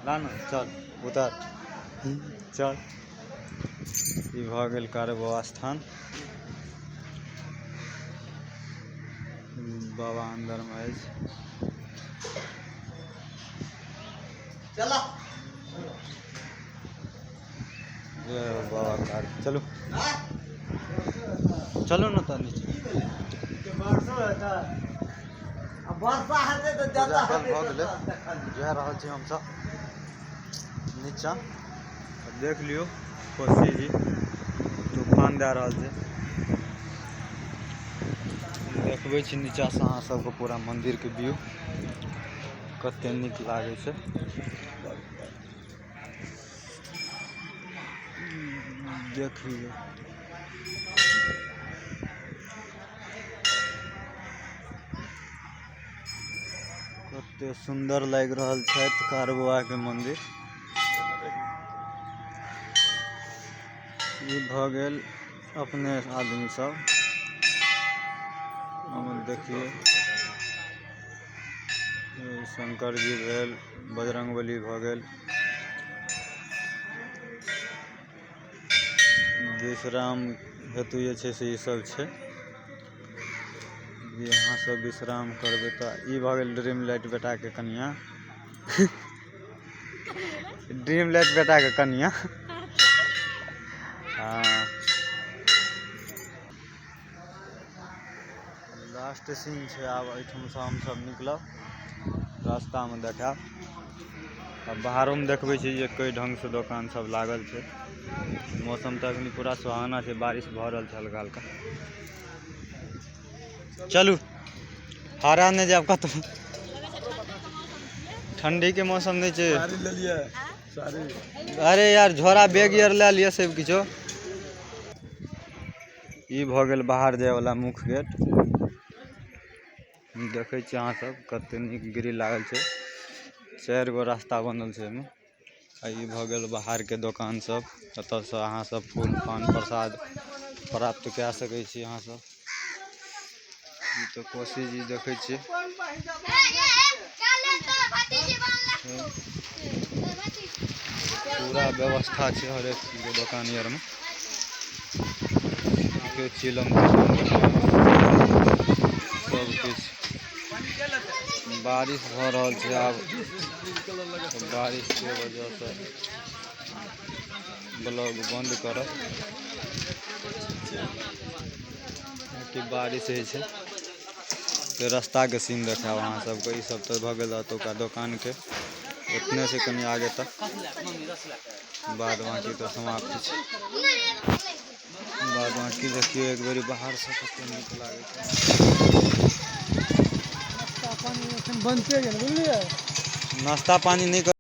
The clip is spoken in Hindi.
ला ना चल उतर चल। ई भ गेल कारबो स्थान। बाबा अंदर में अछि। चलो जय हो बाबा कार चलो चलो ना तो नीचे। वर्षा हेतै तऽ पूजा ज्यादा कल हेतै भ गेलै। तऽ जा रहल छी हम सब नीचा। देख लियो कोसी जी तूफान दे रहल छै। देखबै छी नीचा से अहाँ सबके पूरा मंदिर के व्यू कते नीक लागे छै। देख लियो कते सुंदर लाग रहल छै कारबुआ के मंदिर। ई भ गेल अपने आदमी सब हम देखिए शंकर जी भेल बजरंगबली भ गेल विश्राम हेतु जे छै से ई सब छै। यहाँ सब विश्राम करबै तऽ ई भ गेल ड्रीम लाइट बेटा के कनिया ड्रीम लाइट बेटा के कनिया हाँ लास्ट सीन छै। आब एहिठाम से हम सब निकलब रास्ता में देखाब। अब बाहरों में देखबै छी जे कई ढंग से दुकान सब लागल छै। मौसम तो अखनी पूरा सुहाना छै बारिश भ रहल छै हल्का हल्का। चलू हरा नहीं जाब कत ठंडी के मौसम नहीं छै। अरे यार झोरा बैग यार ले लिया सब किछो। ई भ गेल बाहर जाय वाला मुख्य गेट। देखे छी अहाँ सब कते नीक ग्रिल लागल छै। 4 गो रास्ता बनल छै एमे। आ ई भ गेल बाहर के दुकान सब एतऽ से अहाँ सब फूल पान प्रसाद प्राप्त कए सकै छी अहाँ सब। ई तो कोसी जी देखे छी पूरा व्यवस्था छै हर एक चीज के दुकान यार में। चिलम सब किछ बारिश भ रहल छै। आब बारिश के वजह से ब्लॉग बंद करब कि बारिश होइ छै। तो रास्ता के सीन देखाब अहाँ सबके। ई सब तो भ गेल ओतुका दुकान के इतने से कनी आगे तक बाद बाकी तो समाप्त छै। बाद बाकी देखियो एक बेरी बाहर से कते नीक लागे छै। नाश्ता पानी नहीं